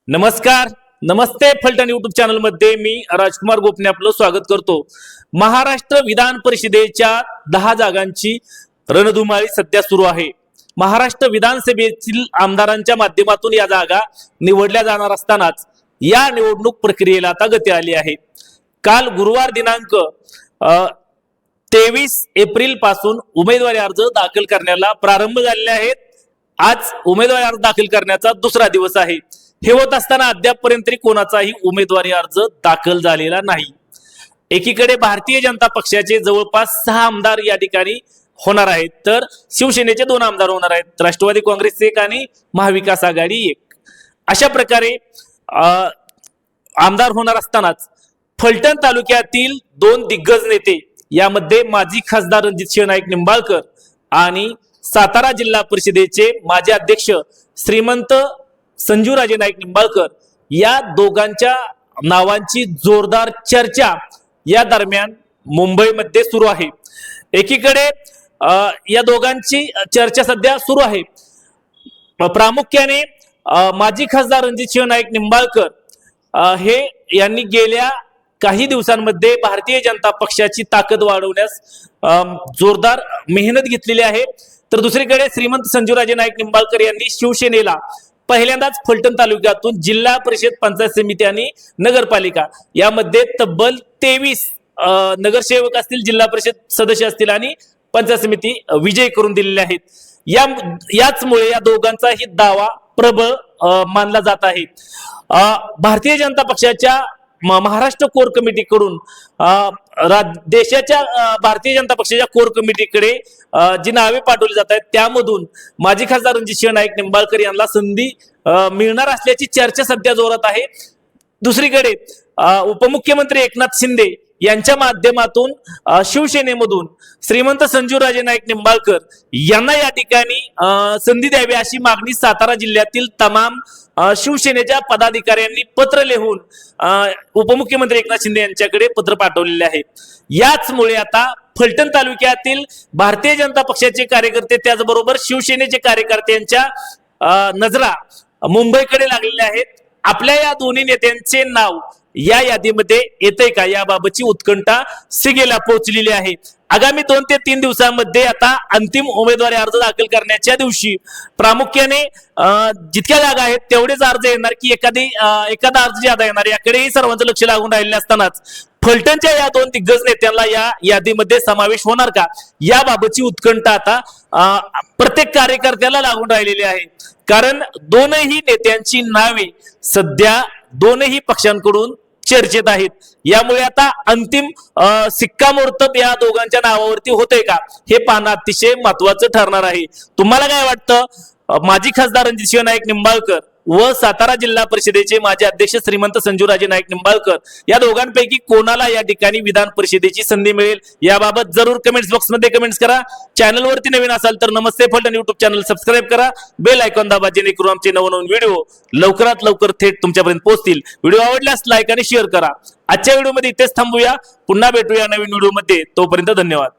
नमस्कार, नमस्ते Phaltan YouTube channel मध्ये मी राजकुमार गोपने आपलं स्वागत करतो। महाराष्ट्र विधान परिषदेच्या 10 जागांची रणधुमाळी सध्या सुरू आहे। महाराष्ट्र विधानसभेतील आमदारांच्या माध्यमातून या जागा निवडल्या जाणार असतानाच या निवडणूक प्रक्रियेला आता गती आली आहे। काल गुरुवार दिनांक 23 एप्रिल पासून उमेदवारी अर्ज दाखल करण्याला प्रारंभ झालेले आहेत। आज उमेदवारी अर्ज दाखल करण्याचा दुसरा दिवस आहे। हे होत असताना अद्यापपर्यंत कोणाचाही उमेदवारी अर्ज दाखल झालेला नाही। एकीकडे भारतीय जनता पक्षाचे जवळपास 6 आमदार या ठिकाणी होणार आहेत, तर शिवसेनेचे 2 आमदार होणार आहेत, राष्ट्रवादी काँग्रेसचे 1 आणि महाविकास आघाडी 1। अशा प्रकारे आमदार होणार असतानाच फलटण तालुक्यातील 2 दिग्गज नेते, यामध्ये माजी खासदार रणजितसिंह नाईक निंबाळकर आणि सातारा जिल्हा परिषदेचे माजी अध्यक्ष श्रीमंत संजूराजे नाईक निंबाळकर, या दोघांच्या नावांची जोरदार चर्चा या दरम्यान मुंबईमध्ये सुरू आहे। एकीकडे या दोघांची चर्चा सध्या सुरू आहे। प्रामुख्याने माजी खासदार रणजितसिंह नाईक निंबाळकर हे यांनी गेल्या काही दिवसांमध्ये भारतीय जनता पक्षाची ताकद वाढवण्यास जोरदार मेहनत घेतलेली आहे, तर दुसरीकडे श्रीमंत संजूराजे नाईक निंबाळकर यांनी शिवसेनेला पहिल्यांदाच फलटण तालुक्यातून जिल्हा परिषद, पंचायत समिती आणि नगरपालिका यामध्ये तब्बल 23 नगरसेवक असतील, जिल्हा परिषद सदस्य असतील आणि पंचायत समिती विजय करून दिलेले आहेत। याचमुळे या दोघांचाही दावा प्रबळ मानला जात आहे। भारतीय जनता पक्षाच्या महाराष्ट्र कोर कमिटीकडून देशाच्या भारतीय जनता पक्षाच्या कोर कमिटीकडे जी नावे पाठवली जात आहेत, त्यामधून माजी खासदार रणजितसिंह नाईक निंबाळकर यांना संधी मिळणार असल्याची चर्चा सध्या जोरात आहे। दुसरीकडे उपमुख्यमंत्री एकनाथ शिंदे यांच्या माध्यमातून शिवसेनेमधून श्रीमंत संजूराजे नाईक निंबाळकर यांना या ठिकाणी संधी द्यावी अशी मागणी सातारा जिल्ह्यातील तमाम शिवसेनेच्या पदाधिकाऱ्यांनी पत्र लिहून उपमुख्यमंत्री एकनाथ शिंदे यांच्याकडे पत्र पाठवलेले आहे। याचमुळे आता फलटण तालुक्यातील भारतीय जनता पक्षाचे कार्यकर्ते, त्याचबरोबर शिवसेनेचे कार्यकर्त्यांच्या नजरा मुंबईकडे लागलेल्या आहेत। आपल्या या दोन्ही नेत्यांचे नाव या यादीमध्ये येते का, याबाबतची उत्कंठा शिगेला पोहोचलेली आहे। आगामी 2 ते 3 दिवसांमध्ये आता अंतिम उमेदवारी अर्ज दाखल करण्याच्या दिवशी प्रामुख्याने जितक्या जागा आहेत तेवढेच अर्ज येणार की एखादा अर्ज ज्यादा येणार, याकडेही सर्वांचं लक्ष लागून राहिलेलं असतानाच फलटणच्या या 2 दिग्गज नेत्यांना या यादीमध्ये समावेश होणार का, याबाबतची उत्कंठा आता प्रत्येक कार्यकर्त्याला लागून राहिलेली आहे। कारण दोनही नेत्यांची नावे सध्या दोनही पक्षांकडून चर्चेत आहेत। यामुळे आता अंतिम शिक्कामोर्तब या दोघांच्या नावावरती होतंय का, हे पाहणं अतिशय महत्वाचं ठरणार आहे। तुम्हाला काय वाटतं? माजी खासदार रणजितसिंह नाईक निंबाळकर व सातारा जिल्हा परिषदेचे माजी अध्यक्ष श्रीमंत संजूराजे नाईक निंबाळकर या दोघांपैकी कोणाला या ठिकाणी विधान परिषदेची संधी मिळेल, याबाबत जरूर कमेंट्स बॉक्स मध्ये कमेंट्स करा। चॅनल वरती नवीन असाल तर नमस्ते फलटण युट्यूब चॅनल सबस्क्राईब करा, बेल आयकॉन दाबा, जेणेकरून आमचे नवनवीन व्हिडिओ लवकरात लवकर थेट तुमच्यापर्यंत पोहोचतील। व्हिडिओ आवडल्यास लाईक आणि शेअर करा। आजच्या व्हिडिओमध्ये इथेच थांबूया, पुन्हा भेटूया नवीन व्हिडिओमध्ये, तोपर्यंत धन्यवाद।